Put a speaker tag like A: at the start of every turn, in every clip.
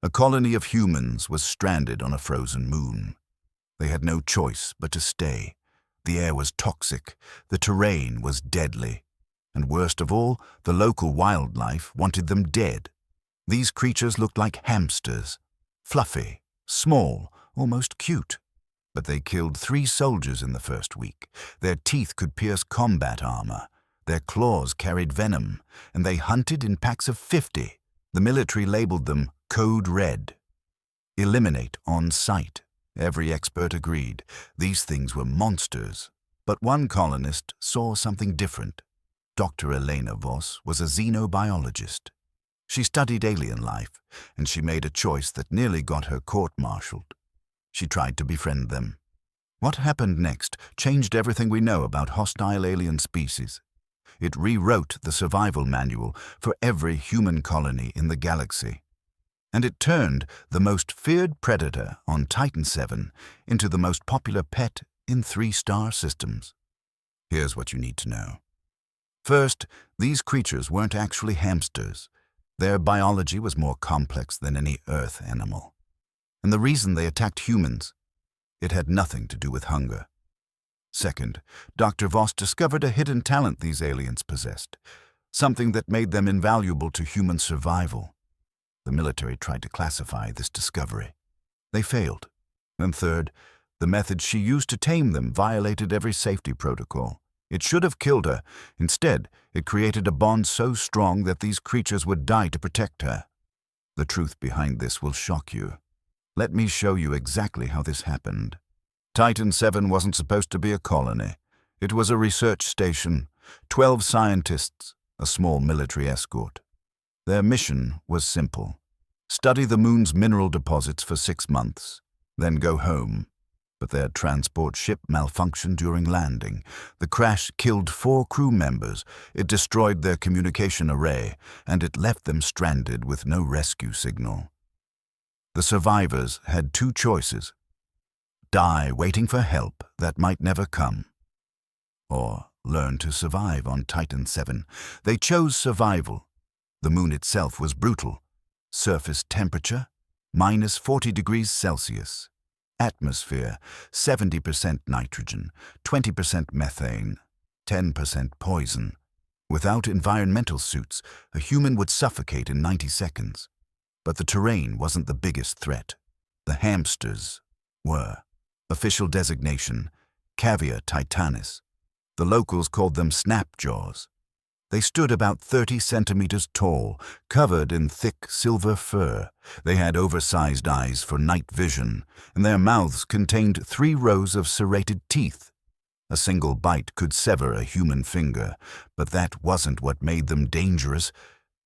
A: A colony of humans was stranded on a frozen moon. They had no choice but to stay. The air was toxic, the terrain was deadly, and worst of all, the local wildlife wanted them dead. These creatures looked like hamsters, fluffy, small, almost cute. But they killed 3 soldiers in the first week. Their teeth could pierce combat armor. Their claws carried venom, and they hunted in packs of 50. The military labeled them Code Red. Eliminate on sight. Every expert agreed. These things were monsters. But one colonist saw something different. Dr. Elena Voss was a xenobiologist. She studied alien life, and she made a choice that nearly got her court-martialed. She tried to befriend them. What happened next changed everything we know about hostile alien species. It rewrote the survival manual for every human colony in the galaxy. And it turned the most feared predator on Titan VII into the most popular pet in 3-star systems. Here's what you need to know. First, these creatures weren't actually hamsters. Their biology was more complex than any Earth animal. And the reason they attacked humans, it had nothing to do with hunger. Second, Dr. Voss discovered a hidden talent these aliens possessed, something that made them invaluable to human survival. The military tried to classify this discovery. They failed. And third, the method she used to tame them violated every safety protocol. It should have killed her. Instead, it created a bond so strong that these creatures would die to protect her. The truth behind this will shock you. Let me show you exactly how this happened. Titan VII wasn't supposed to be a colony. It was a research station, 12 scientists, a small military escort. Their mission was simple. Study the moon's mineral deposits for 6 months, then go home. But their transport ship malfunctioned during landing. The crash killed 4 crew members, it destroyed their communication array, and it left them stranded with no rescue signal. The survivors had 2 choices: die waiting for help that might never come, or learn to survive on Titan VII. They chose survival. The moon itself was brutal. Surface temperature, minus 40 degrees Celsius. Atmosphere, 70% nitrogen, 20% methane, 10% poison. Without environmental suits, a human would suffocate in 90 seconds. But the terrain wasn't the biggest threat. The hamsters were. Official designation, Cavia titanis. The locals called them snapjaws. They stood about 30 centimeters tall, covered in thick silver fur. They had oversized eyes for night vision, and their mouths contained 3 rows of serrated teeth. A single bite could sever a human finger, but that wasn't what made them dangerous.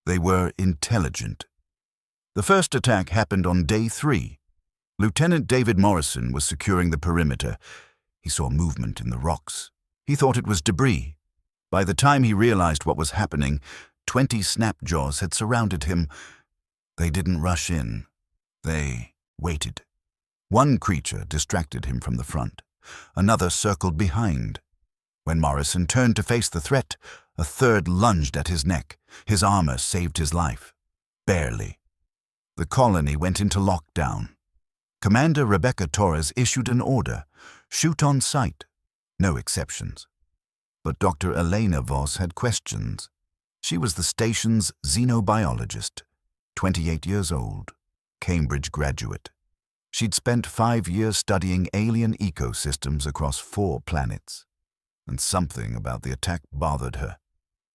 A: They were intelligent. The first attack happened on day 3. Lieutenant David Morrison was securing the perimeter. He saw movement in the rocks. He thought it was debris. By the time he realized what was happening, 20 snapjaws had surrounded him. They didn't rush in. They waited. One creature distracted him from the front. Another circled behind. When Morrison turned to face the threat, a third lunged at his neck. His armor saved his life. Barely. The colony went into lockdown. Commander Rebecca Torres issued an order: shoot on sight. No exceptions. But Dr. Elena Voss had questions. She was the station's xenobiologist, 28 years old, Cambridge graduate. She'd spent 5 years studying alien ecosystems across 4 planets. And something about the attack bothered her.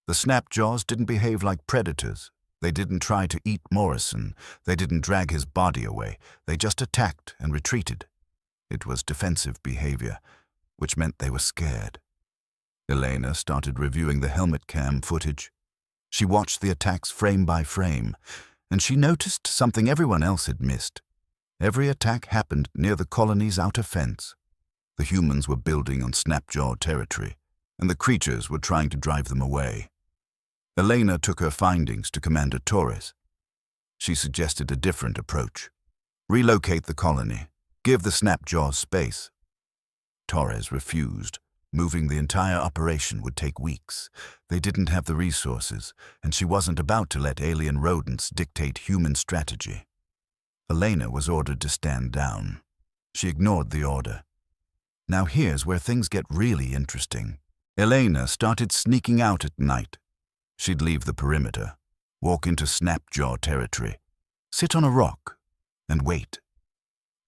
A: The snapjaws didn't behave like predators. They didn't try to eat Morrison. They didn't drag his body away. They just attacked and retreated. It was defensive behavior, which meant they were scared. Elena started reviewing the helmet cam footage. She watched the attacks frame by frame, and she noticed something everyone else had missed. Every attack happened near the colony's outer fence. The humans were building on snapjaw territory, and the creatures were trying to drive them away. Elena took her findings to Commander Torres. She suggested a different approach. Relocate the colony. Give the snapjaws space. Torres refused. Moving the entire operation would take weeks. They didn't have the resources, and she wasn't about to let alien rodents dictate human strategy. Elena was ordered to stand down. She ignored the order. Now here's where things get really interesting. Elena started sneaking out at night. She'd leave the perimeter, walk into snapjaw territory, sit on a rock, and wait.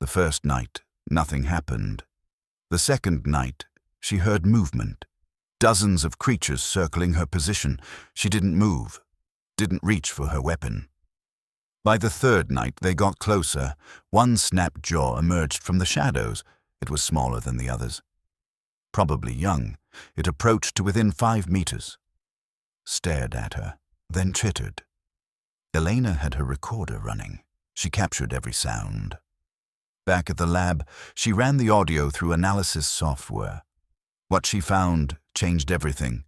A: The first night, nothing happened. The second night, she heard movement. Dozens of creatures circling her position. She didn't move, didn't reach for her weapon. By the third night, they got closer. One snapjaw emerged from the shadows. It was smaller than the others. Probably young, it approached to within 5 meters. Stared at her, then chittered. Elena had her recorder running. She captured every sound. Back at the lab, she ran the audio through analysis software. What she found changed everything.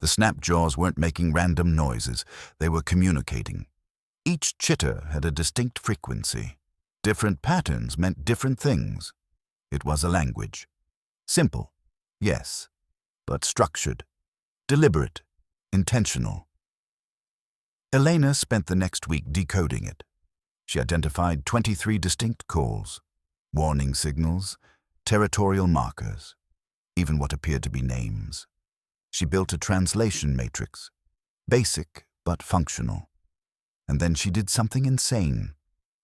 A: The snapjaws weren't making random noises. They were communicating. Each chitter had a distinct frequency. Different patterns meant different things. It was a language. Simple, yes, but structured, deliberate, intentional. Elena spent the next week decoding it. She identified 23 distinct calls, warning signals, territorial markers, even what appeared to be names. She built a translation matrix, basic but functional. And then she did something insane.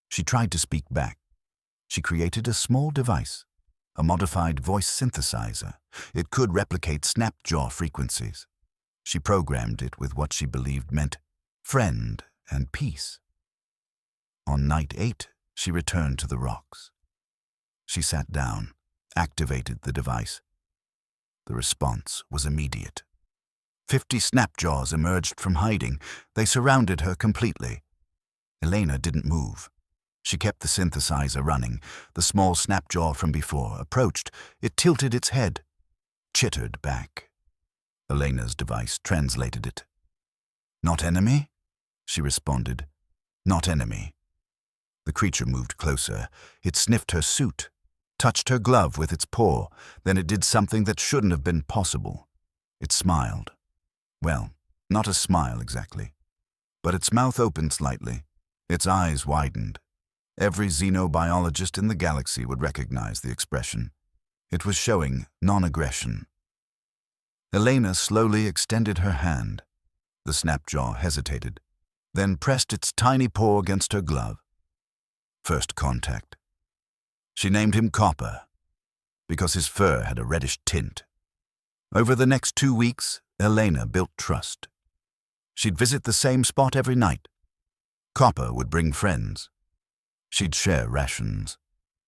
A: She tried to speak back. She created a small device, a modified voice synthesizer. It could replicate snapjaw frequencies. She programmed it with what she believed meant friend and peace. On night 8, she returned to the rocks. She sat down, activated the device. The response was immediate. 50 snapjaws emerged from hiding. They surrounded her completely. Elena didn't move. She kept the synthesizer running. The small snapjaw from before approached. It tilted its head, chittered back. Elena's device translated it. "Not enemy?" she responded. "Not enemy." The creature moved closer. It sniffed her suit, touched her glove with its paw. Then it did something that shouldn't have been possible. It smiled. Well, not a smile exactly. But its mouth opened slightly. Its eyes widened. Every xenobiologist in the galaxy would recognize the expression. It was showing non-aggression. Elena slowly extended her hand. The snapjaw hesitated, then pressed its tiny paw against her glove. First contact. She named him Copper, because his fur had a reddish tint. Over the next 2 weeks, Elena built trust. She'd visit the same spot every night. Copper would bring friends. She'd share rations.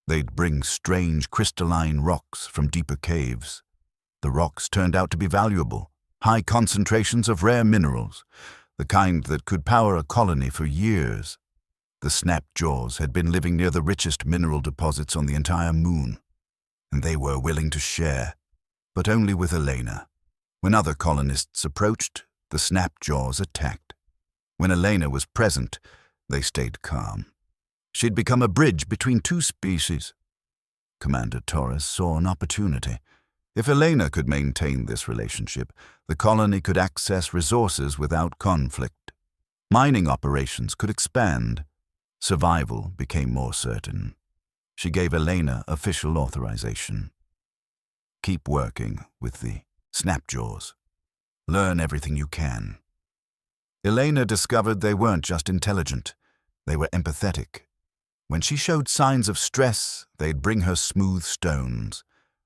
A: They'd bring strange crystalline rocks from deeper caves. The rocks turned out to be valuable, high concentrations of rare minerals, the kind that could power a colony for years. The snapjaws had been living near the richest mineral deposits on the entire moon, and they were willing to share, but only with Elena. When other colonists approached, the snapjaws attacked. When Elena was present, they stayed calm. She'd become a bridge between two species. Commander Torres saw an opportunity. If Elena could maintain this relationship, the colony could access resources without conflict. Mining operations could expand. Survival became more certain. She gave Elena official authorization. Keep working with the snapjaws. Learn everything you can. Elena discovered they weren't just intelligent. They were empathetic. When she showed signs of stress, they'd bring her smooth stones,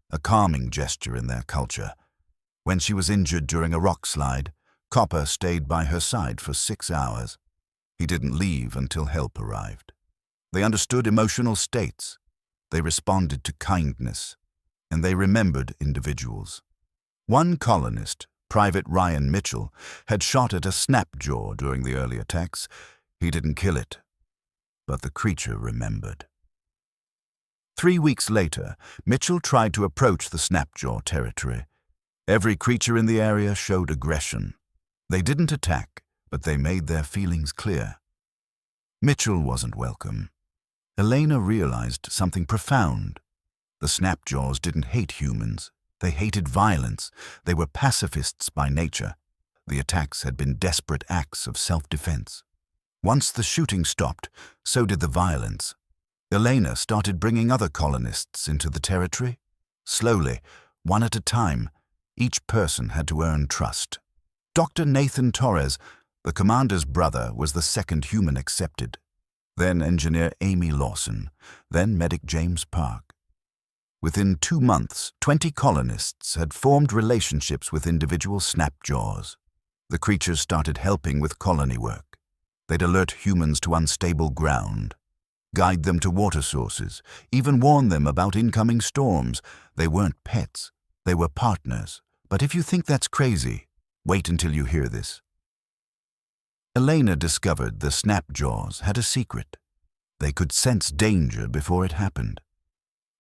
A: a calming gesture in their culture. When she was injured during a rock slide, Copper stayed by her side for 6 hours. He didn't leave until help arrived. They understood emotional states. They responded to kindness, and they remembered individuals. One colonist, Private Ryan Mitchell, had shot at a snapjaw during the early attacks. He didn't kill it, but the creature remembered. 3 weeks later, Mitchell tried to approach the snapjaw territory. Every creature in the area showed aggression. They didn't attack, but they made their feelings clear. Mitchell wasn't welcome. Elena realized something profound. The snapjaws didn't hate humans. They hated violence. They were pacifists by nature. The attacks had been desperate acts of self-defense. Once the shooting stopped, so did the violence. Elena started bringing other colonists into the territory. Slowly, one at a time, each person had to earn trust. Dr. Nathan Torres, the commander's brother, was the second human accepted. Then engineer Amy Lawson, then medic James Park. Within 2 months, 20 colonists had formed relationships with individual snapjaws. The creatures started helping with colony work. They'd alert humans to unstable ground, guide them to water sources, even warn them about incoming storms. They weren't pets, they were partners. But if you think that's crazy, wait until you hear this. Elena discovered the snapjaws had a secret. They could sense danger before it happened.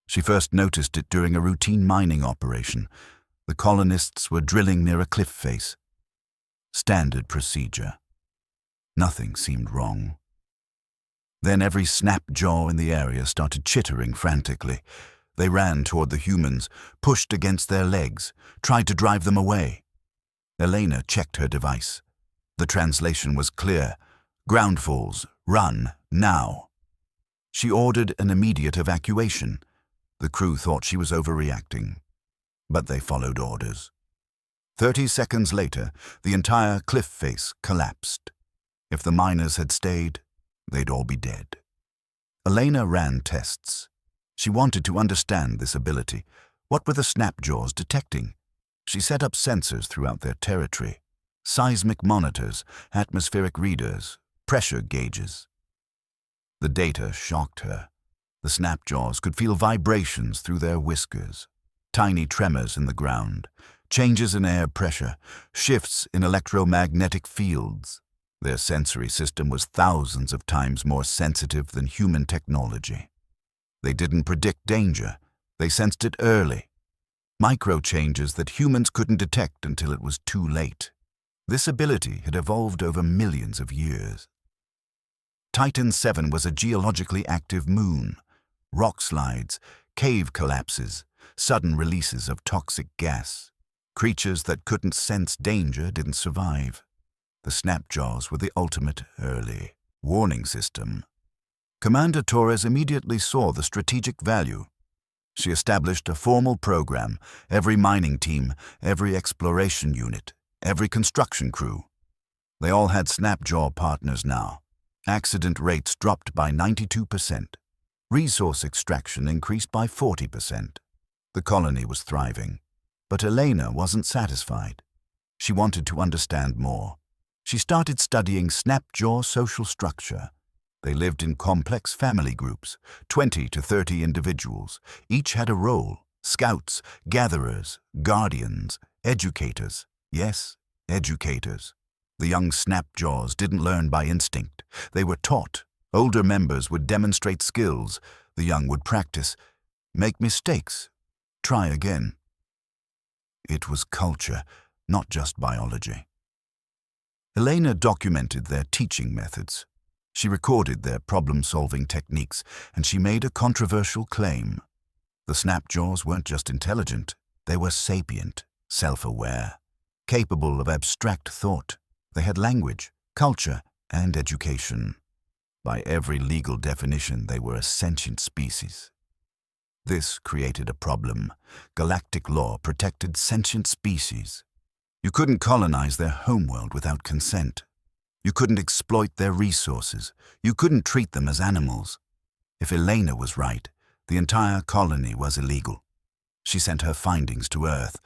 A: She first noticed it during a routine mining operation. The colonists were drilling near a cliff face. Standard procedure. Nothing seemed wrong. Then every snapjaw in the area started chittering frantically. They ran toward the humans, pushed against their legs, tried to drive them away. Elena checked her device. The translation was clear. Groundfalls, run, now. She ordered an immediate evacuation. The crew thought she was overreacting, but they followed orders. 30 seconds later, the entire cliff face collapsed. If the miners had stayed, they'd all be dead. Elena ran tests. She wanted to understand this ability. What were the snapjaws detecting? She set up sensors throughout their territory. Seismic monitors, atmospheric readers, pressure gauges. The data shocked her. The snapjaws could feel vibrations through their whiskers, tiny tremors in the ground, changes in air pressure, shifts in electromagnetic fields. Their sensory system was thousands of times more sensitive than human technology. They didn't predict danger. They sensed it early. Micro changes that humans couldn't detect until it was too late. This ability had evolved over millions of years. Titan 7 was a geologically active moon. Rock slides, cave collapses, sudden releases of toxic gas. Creatures that couldn't sense danger didn't survive. The snapjaws were the ultimate early warning system. Commander Torres immediately saw the strategic value. She established a formal program. Every mining team, every exploration unit, every construction crew. They all had snapjaw partners now. Accident rates dropped by 92%. Resource extraction increased by 40%. The colony was thriving. But Elena wasn't satisfied. She wanted to understand more. She started studying snapjaw social structure. They lived in complex family groups, 20 to 30 individuals. Each had a role: scouts, gatherers, guardians, educators. Yes, educators. The young snapjaws didn't learn by instinct. They were taught. Older members would demonstrate skills. The young would practice, make mistakes, try again. It was culture, not just biology. Elena documented their teaching methods. She recorded their problem-solving techniques, and she made a controversial claim. The snapjaws weren't just intelligent, they were sapient, self-aware, capable of abstract thought. They had language, culture, and education. By every legal definition, they were a sentient species. This created a problem. Galactic law protected sentient species. You couldn't colonize their homeworld without consent. You couldn't exploit their resources. You couldn't treat them as animals. If Elena was right, the entire colony was illegal. She sent her findings to Earth,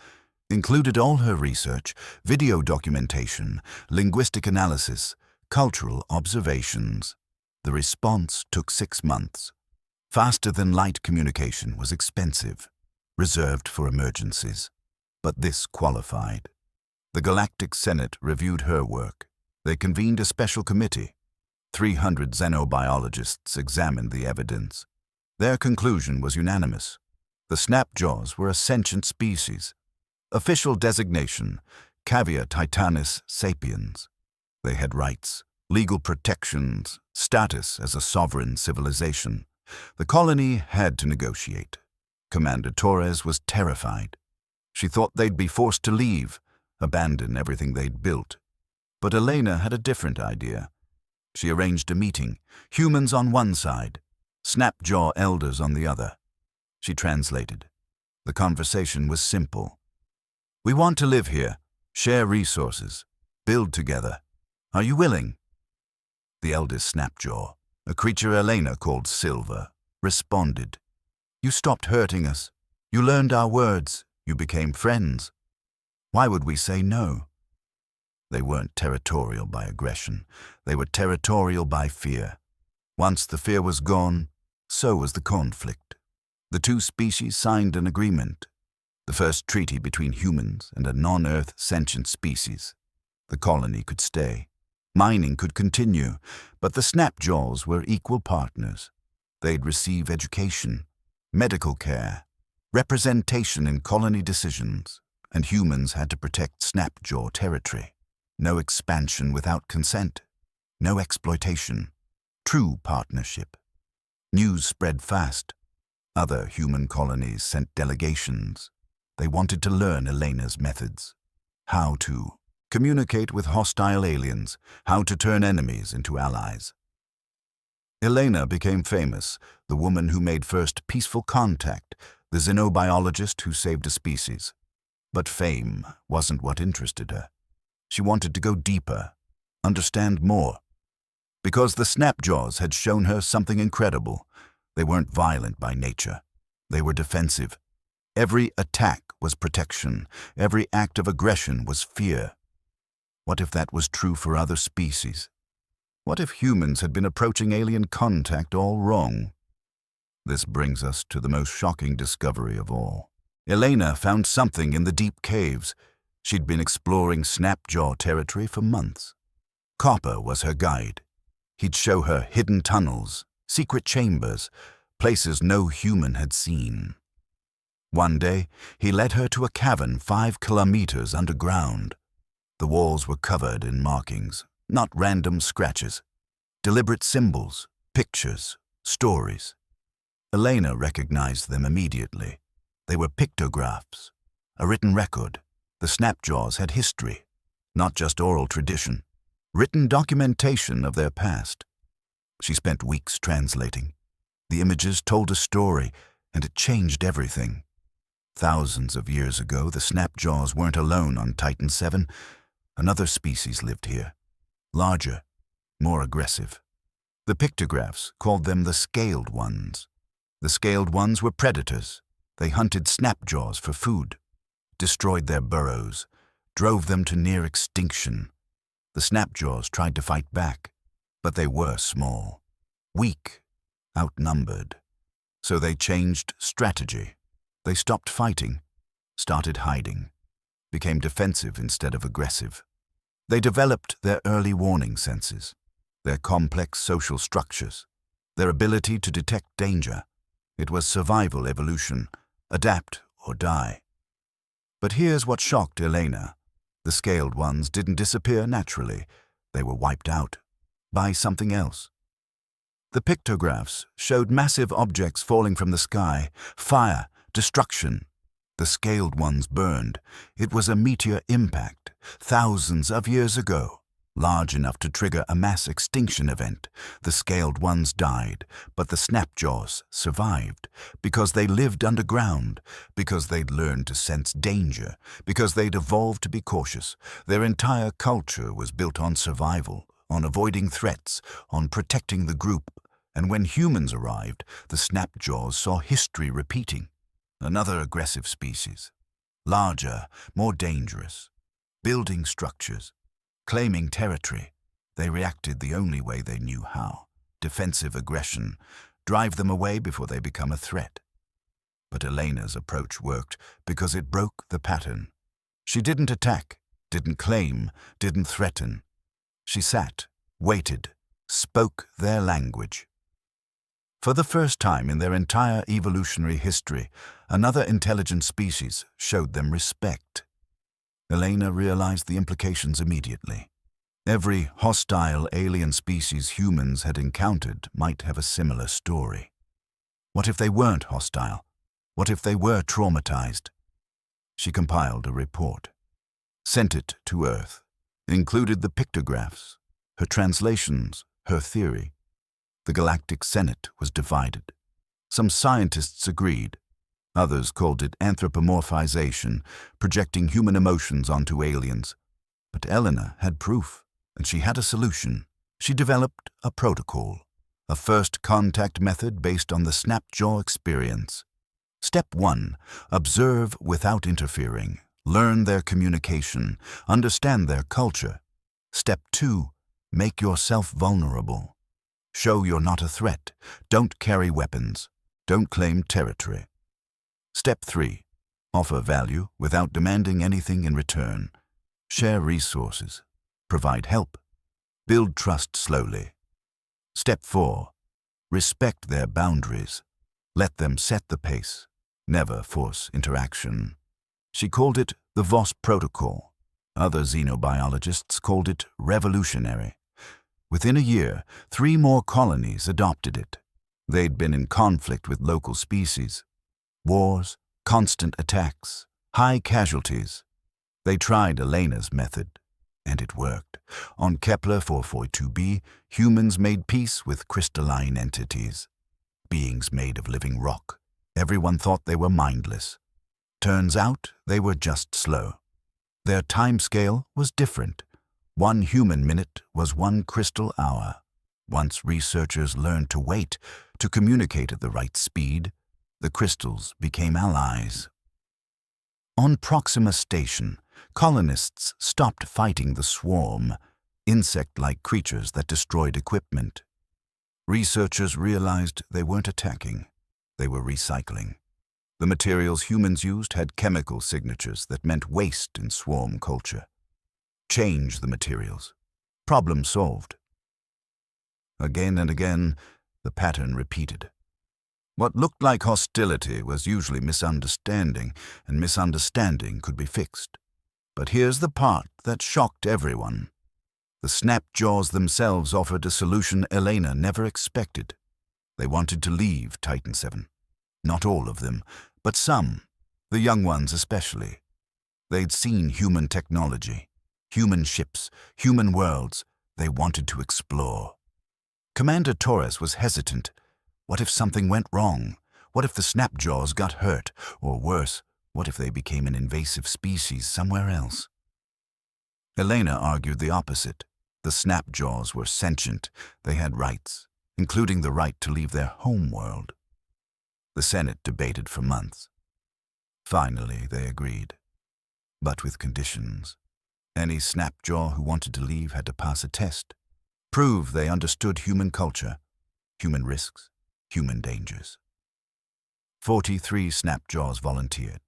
A: included all her research, video documentation, linguistic analysis, cultural observations. The response took 6 months. Faster-than-light communication was expensive, reserved for emergencies. But this qualified. The Galactic Senate reviewed her work. They convened a special committee. 300 xenobiologists examined the evidence. Their conclusion was unanimous. The snapjaws were a sentient species. Official designation, Cavia titanis sapiens. They had rights, legal protections, status as a sovereign civilization. The colony had to negotiate. Commander Torres was terrified. She thought they'd be forced to leave, abandon everything they'd built. But Elena had a different idea. She arranged a meeting, humans on one side, Snapjaw elders on the other. She translated. The conversation was simple. We want to live here, share resources, build together. Are you willing? The eldest Snapjaw, a creature Elena called Silver, responded. You stopped hurting us. You learned our words. You became friends. Why would we say no? They weren't territorial by aggression. They were territorial by fear. Once the fear was gone, so was the conflict. The two species signed an agreement, the first treaty between humans and a non-Earth sentient species. The colony could stay. Mining could continue, but the Snapjaws were equal partners. They'd receive education, medical care, representation in colony decisions, and humans had to protect Snapjaw territory. No expansion without consent. No exploitation. True partnership. News spread fast. Other human colonies sent delegations. They wanted to learn Elena's methods. How to communicate with hostile aliens, how to turn enemies into allies. Elena became famous, the woman who made first peaceful contact, the xenobiologist who saved a species. But fame wasn't what interested her. She wanted to go deeper, understand more. Because the Snapjaws had shown her something incredible. They weren't violent by nature. They were defensive. Every attack was protection. Every act of aggression was fear. What if that was true for other species? What if humans had been approaching alien contact all wrong? This brings us to the most shocking discovery of all. Elena found something in the deep caves. She'd been exploring Snapjaw territory for months. Copper was her guide. He'd show her hidden tunnels, secret chambers, places no human had seen. One day, he led her to a cavern 5 kilometers underground. The walls were covered in markings, not random scratches. Deliberate symbols, pictures, stories. Elena recognized them immediately. They were pictographs, a written record. The Snapjaws had history, not just oral tradition, written documentation of their past. She spent weeks translating. The images told a story, and it changed everything. Thousands of years ago, the Snapjaws weren't alone on Titan 7. Another species lived here, larger, more aggressive. The pictographs called them the Scaled Ones. The Scaled Ones were predators. They hunted Snapjaws for food, destroyed their burrows, drove them to near extinction. The Snapjaws tried to fight back, but they were small, weak, outnumbered. So they changed strategy. They stopped fighting, started hiding, became defensive instead of aggressive. They developed their early warning senses, their complex social structures, their ability to detect danger. It was survival evolution, adapt or die. But here's what shocked Elena. The Scaled Ones didn't disappear naturally. They were wiped out by something else. The pictographs showed massive objects falling from the sky, fire, destruction. The Scaled Ones burned. It was a meteor impact, thousands of years ago, large enough to trigger a mass extinction event. The Scaled Ones died, but the Snapjaws survived because they lived underground, because they'd learned to sense danger, because they'd evolved to be cautious. Their entire culture was built on survival, on avoiding threats, on protecting the group. And when humans arrived, the Snapjaws saw history repeating. Another aggressive species, larger, more dangerous, building structures, claiming territory. They reacted the only way they knew how, defensive aggression, drive them away before they become a threat. But Elena's approach worked because it broke the pattern. She didn't attack, didn't claim, didn't threaten. She sat, waited, spoke their language. For the first time in their entire evolutionary history, another intelligent species showed them respect. Elena realized the implications immediately. Every hostile alien species humans had encountered might have a similar story. What if they weren't hostile? What if they were traumatized? She compiled a report, sent it to Earth, included the pictographs, her translations, her theory. The Galactic Senate was divided. Some scientists agreed. Others called it anthropomorphization, projecting human emotions onto aliens. But Elena had proof, and she had a solution. She developed a protocol, a first contact method based on the Snapjaw experience. Step 1. Observe without interfering. Learn their communication. Understand their culture. Step 2. Make yourself vulnerable. Show you're not a threat. Don't carry weapons. Don't claim territory. Step 3. Offer value without demanding anything in return. Share resources. Provide help. Build trust slowly. Step 4. Respect their boundaries. Let them set the pace. Never force interaction. She called it the Voss Protocol. Other xenobiologists called it revolutionary. Within a year, 3 more colonies adopted it. They'd been in conflict with local species. Wars, constant attacks, high casualties. They tried Elena's method, and it worked. On Kepler 442b, humans made peace with crystalline entities, beings made of living rock. Everyone thought they were mindless. Turns out they were just slow. Their timescale was different. 1 human minute was 1 crystal hour. Once researchers learned to wait, to communicate at the right speed, the crystals became allies. On Proxima Station, colonists stopped fighting the swarm, insect-like creatures that destroyed equipment. Researchers realized they weren't attacking, they were recycling. The materials humans used had chemical signatures that meant waste in swarm culture. Change the materials. Problem solved. Again and again, the pattern repeated. What looked like hostility was usually misunderstanding, and misunderstanding could be fixed. But here's the part that shocked everyone. The Snapjaws themselves offered a solution Elena never expected. They wanted to leave Titan 7. Not all of them, but some, the young ones especially. They'd seen human technology, human ships, human worlds. They wanted to explore. Commander Torres was hesitant. What if something went wrong? What if the Snapjaws got hurt? Or worse, what if they became an invasive species somewhere else? Elena argued the opposite. The Snapjaws were sentient. They had rights, including the right to leave their home world. The Senate debated for months. Finally, they agreed, but with conditions. Any Snapjaw who wanted to leave had to pass a test, prove they understood human culture, human risks, human dangers. 43 Snapjaws volunteered.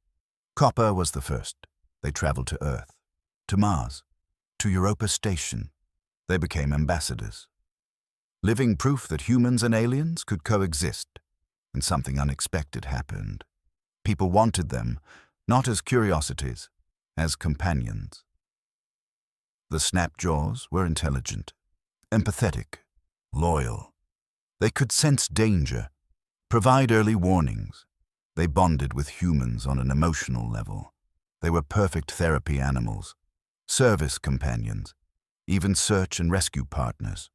A: Copper was the first. They traveled to Earth, to Mars, to Europa Station. They became ambassadors. Living proof that humans and aliens could coexist. And something unexpected happened. People wanted them, not as curiosities, as companions. The Snapjaws were intelligent, empathetic, loyal. They could sense danger, provide early warnings. They bonded with humans on an emotional level. They were perfect therapy animals, service companions, even search and rescue partners.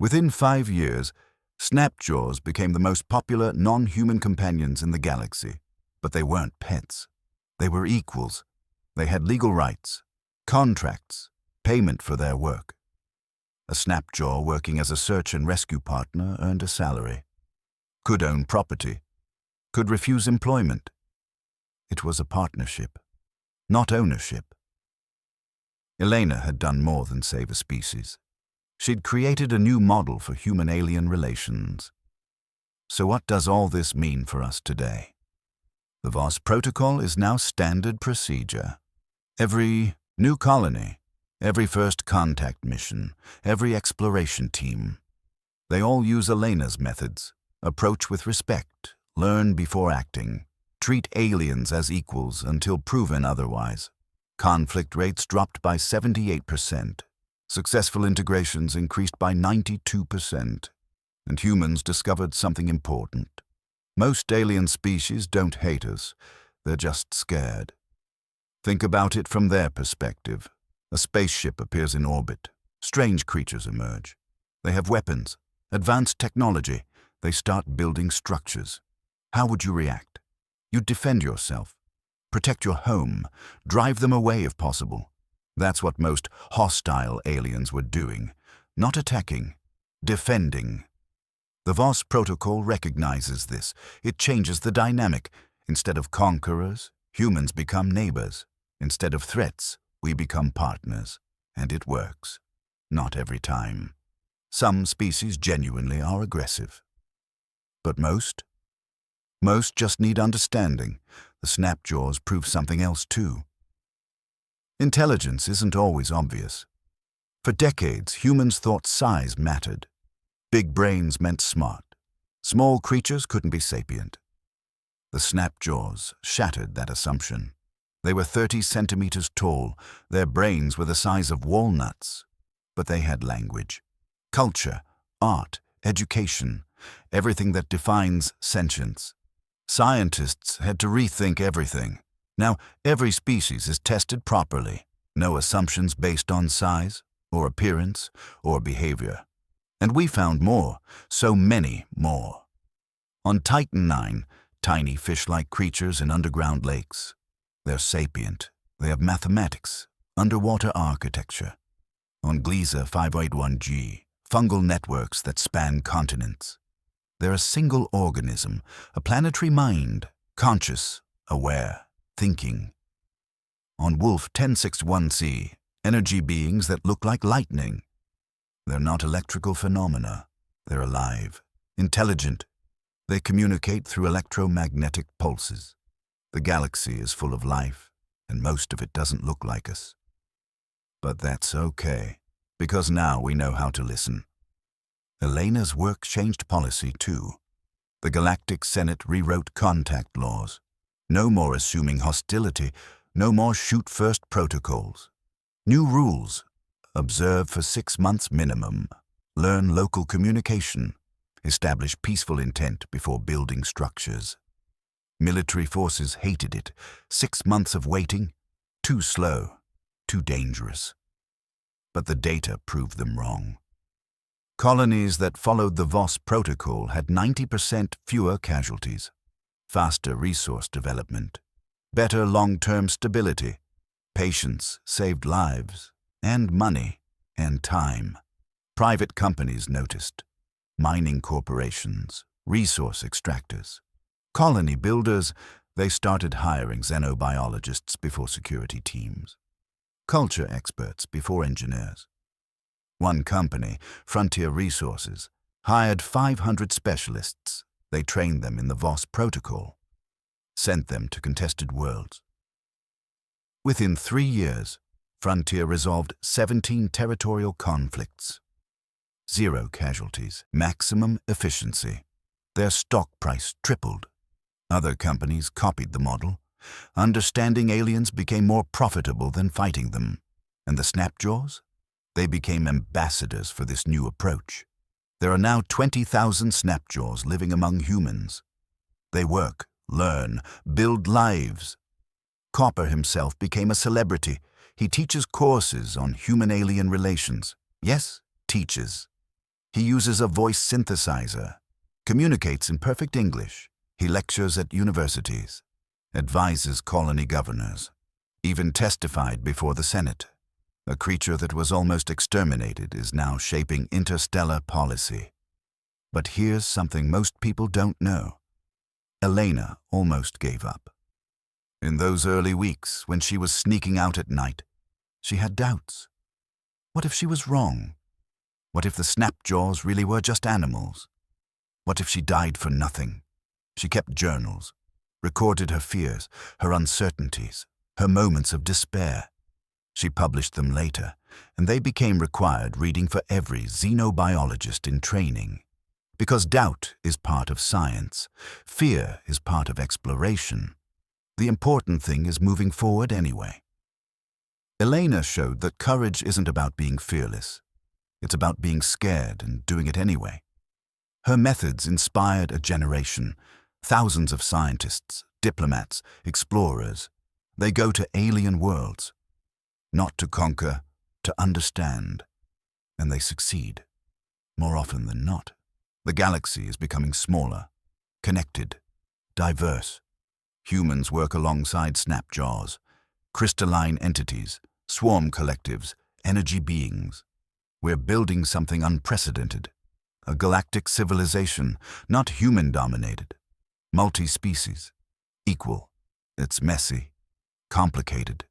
A: Within 5 years, Snapjaws became the most popular non-human companions in the galaxy. But they weren't pets. They were equals. They had legal rights, contracts, payment for their work. A Snapjaw working as a search and rescue partner earned a salary, could own property, could refuse employment. It was a partnership, not ownership. Elena had done more than save a species. She'd created a new model for human-alien relations. So what does all this mean for us today? The Voss Protocol is now standard procedure. Every new colony, every first contact mission, every exploration team, they all use Elena's methods. Approach with respect, learn before acting, treat aliens as equals until proven otherwise. Conflict rates dropped by 78%. Successful integrations increased by 92%, and humans discovered something important. Most alien species don't hate us, they're just scared. Think about it from their perspective. A spaceship appears in orbit. Strange creatures emerge. They have weapons, Advanced technology. They start building structures. How would you react? You'd defend yourself, protect your home, drive them away if possible. That's what most hostile aliens were doing. Not attacking, defending. The Voss Protocol recognizes this. It changes the dynamic. Instead of conquerors, humans become neighbors. Instead of threats, we become partners. And it works. Not every time. Some species genuinely are aggressive. But most just need understanding. The snapjaws prove something else too. Intelligence isn't always obvious. For decades, humans thought size mattered. Big brains meant smart. Small creatures couldn't be sapient. The snapjaws shattered that assumption. They were 30 centimeters tall. Their brains were the size of walnuts. But they had language, culture, art, education, everything that defines sentience. Scientists had to rethink everything. Now, every species is tested properly. No assumptions based on size, or appearance, or behavior. And we found more, so many more. On Titan IX, tiny fish-like creatures in underground lakes. They're sapient. They have mathematics, underwater architecture. On Gliese 581G, fungal networks that span continents. They're a single organism, a planetary mind, conscious, aware, thinking. On Wolf 1061C, energy beings that look like lightning. They're not electrical phenomena. They're alive, intelligent. They communicate through electromagnetic pulses. The galaxy is full of life, and most of it doesn't look like us. But that's okay, because now we know how to listen. Elena's work changed policy too. The Galactic Senate rewrote contact laws. No more assuming hostility, no more shoot-first protocols. New rules. Observe for 6 months minimum. Learn local communication. Establish peaceful intent before building structures. Military forces hated it. 6 months of waiting, too slow, too dangerous. But the data proved them wrong. Colonies that followed the Voss Protocol had 90% fewer casualties, faster resource development, better long-term stability. Patience saved lives, and money, and time. Private companies noticed. Mining corporations, resource extractors. Colony builders, they started hiring xenobiologists before security teams. Culture experts before engineers. One company, Frontier Resources, hired 500 specialists. They trained them in the Voss Protocol, sent them to contested worlds. Within 3 years, Frontier resolved 17 territorial conflicts. 0 casualties, maximum efficiency. Their stock price tripled. Other companies copied the model. Understanding aliens became more profitable than fighting them. And the Snapjaws? They became ambassadors for this new approach. There are now 20,000 Snapjaws living among humans. They work, learn, build lives. Copper himself became a celebrity. He teaches courses on human-alien relations. Yes, teaches. He uses a voice synthesizer, communicates in perfect English. He lectures at universities, advises colony governors, even testified before the Senate. A creature that was almost exterminated is now shaping interstellar policy. But here's something most people don't know. Elena almost gave up. In those early weeks, when she was sneaking out at night, she had doubts. What if she was wrong? What if the Snapjaws really were just animals? What if she died for nothing? She kept journals, recorded her fears, her uncertainties, her moments of despair. She published them later, and they became required reading for every xenobiologist in training. Because doubt is part of science, fear is part of exploration. The important thing is moving forward anyway. Elena showed that courage isn't about being fearless. It's about being scared and doing it anyway. Her methods inspired a generation. Thousands of scientists, diplomats, explorers. They go to alien worlds. Not to conquer, to understand. And they succeed, more often than not. The galaxy is becoming smaller, connected, diverse. Humans work alongside snapjaws, crystalline entities, swarm collectives, energy beings. We're building something unprecedented. A galactic civilization, not human-dominated. Multi-species. Equal. It's messy, complicated,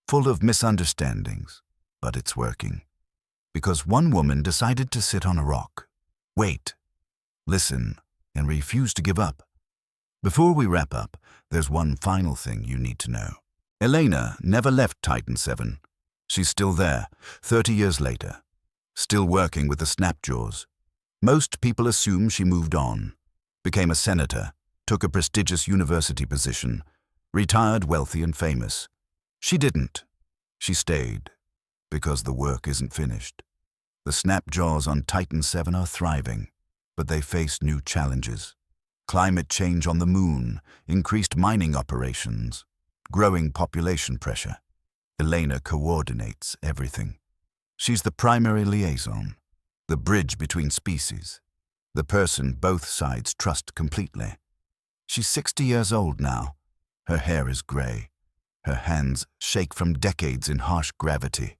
A: full of misunderstandings, but it's working. Because one woman decided to sit on a rock, wait, listen, and refuse to give up. Before we wrap up, there's one final thing you need to know. Elena never left Titan 7. She's still there, 30 years later, still working with the Snapjaws. Most people assume she moved on, became a senator, took a prestigious university position, retired wealthy and famous. She didn't. She stayed, because the work isn't finished. The Snapjaws on Titan 7 are thriving, but they face new challenges. Climate change on the moon, increased mining operations, growing population pressure. Elena coordinates everything. She's the primary liaison, the bridge between species, the person both sides trust completely. She's 60 years old now. Her hair is grey. Her hands shake from decades in harsh gravity.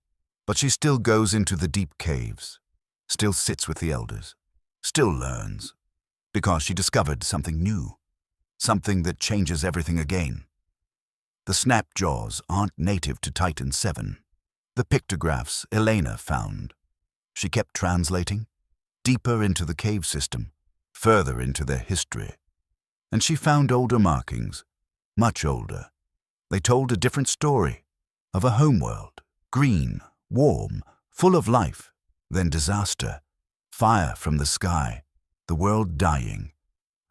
A: But she still goes into the deep caves, still sits with the elders, still learns, because she discovered something new, something that changes everything again. The Snapjaws aren't native to Titan 7. The pictographs Elena found. She kept translating, deeper into the cave system, further into their history. And she found older markings, much older. They told a different story, of a homeworld, green, warm, full of life, then disaster, fire from the sky, the world dying.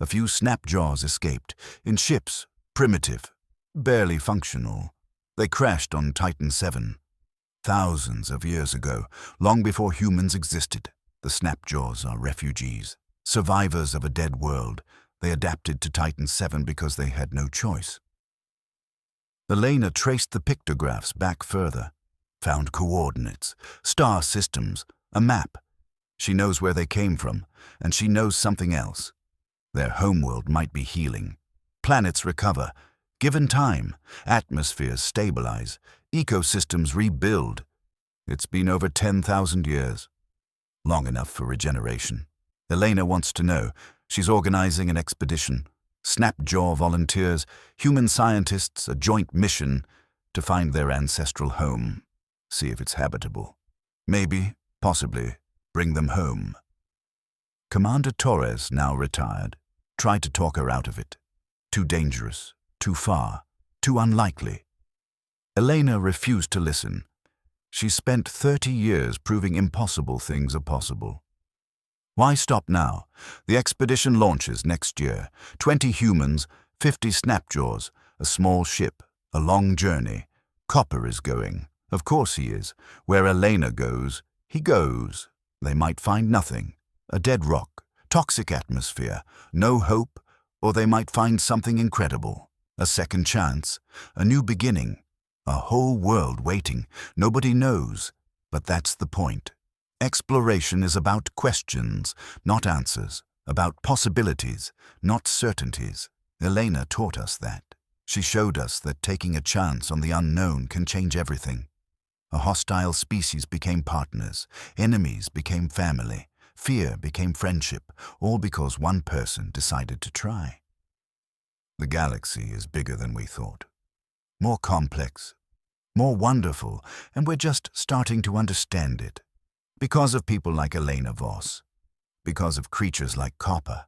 A: A few Snapjaws escaped, in ships, primitive, barely functional. They crashed on Titan 7. Thousands of years ago, long before humans existed, the Snapjaws are refugees, survivors of a dead world. They adapted to Titan 7 because they had no choice. Elena traced the pictographs back further, found coordinates, star systems, a map. She knows where they came from, and she knows something else. Their homeworld might be healing. Planets recover. Given time, atmospheres stabilize, ecosystems rebuild. It's been over 10,000 years. Long enough for regeneration. Elena wants to know. She's organizing an expedition. Snapjaw volunteers, human scientists, a joint mission to find their ancestral home. See if it's habitable. Maybe, possibly, bring them home. Commander Torres, now retired, tried to talk her out of it. Too dangerous, too far, too unlikely. Elena refused to listen. She spent 30 years proving impossible things are possible. Why stop now? The expedition launches next year. 20 humans, 50 Snapjaws, a small ship, a long journey. Copper is going. Of course he is. Where Elena goes, he goes. They might find nothing. A dead rock, toxic atmosphere, no hope, or they might find something incredible. A second chance, a new beginning, a whole world waiting. Nobody knows, but that's the point. Exploration is about questions, not answers, about possibilities, not certainties. Elena taught us that. She showed us that taking a chance on the unknown can change everything. A hostile species became partners, enemies became family, fear became friendship, all because one person decided to try. The galaxy is bigger than we thought, more complex, more wonderful, and we're just starting to understand it. Because of people like Elena Voss, because of creatures like copper,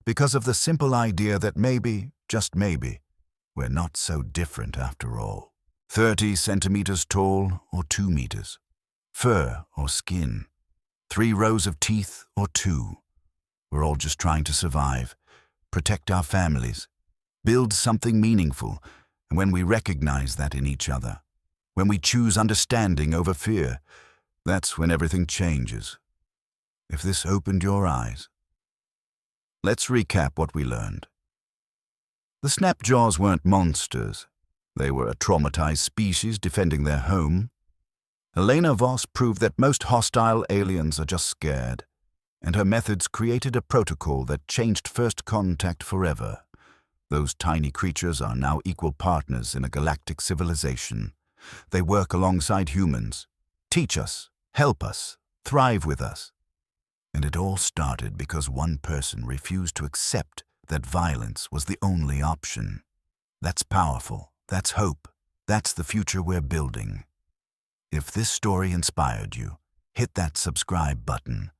A: because of the simple idea that maybe, just maybe, we're not so different after all. 30 centimeters tall or 2 meters, fur or skin, 3 rows of teeth or 2. We're all just trying to survive, protect our families, build something meaningful, and when we recognize that in each other, when we choose understanding over fear, that's when everything changes. If this opened your eyes. Let's recap what we learned. The Snapjaws weren't monsters. They were a traumatized species defending their home. Elena Voss proved that most hostile aliens are just scared. and her methods created a protocol that changed first contact forever. Those tiny creatures are now equal partners in a galactic civilization. They work alongside humans, teach us, help us, thrive with us. And it all started because one person refused to accept that violence was the only option. That's powerful. That's hope. That's the future we're building. If this story inspired you, hit that subscribe button.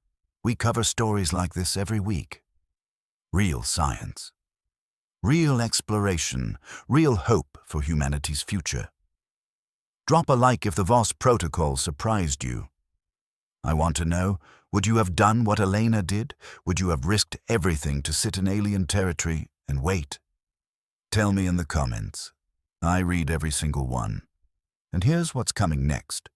A: We cover stories like this every week. Real science. Real exploration. Real hope for humanity's future. Drop a like if the Voss protocol surprised you. I want to know, would you have done what Elena did? Would you have risked everything to sit in alien territory and wait? Tell me in the comments. I read every single one. And here's what's coming next.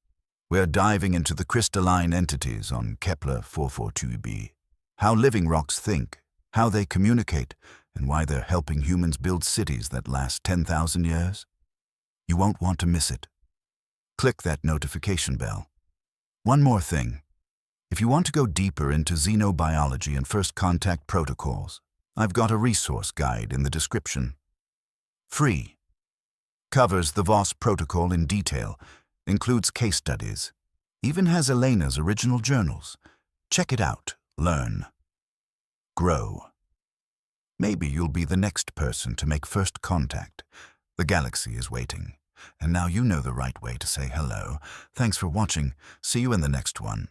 A: We're diving into the crystalline entities on Kepler 442b. How living rocks think, how they communicate, and why they're helping humans build cities that last 10,000 years. You won't want to miss it. Click that notification bell. One more thing. If you want to go deeper into xenobiology and first contact protocols, I've got a resource guide in the description. Free. Covers the Voss protocol in detail, includes case studies, even has Elena's original journals. Check it out, learn, grow. Maybe you'll be the next person to make first contact. The galaxy is waiting, and now you know the right way to say hello. Thanks for watching. See you in the next one.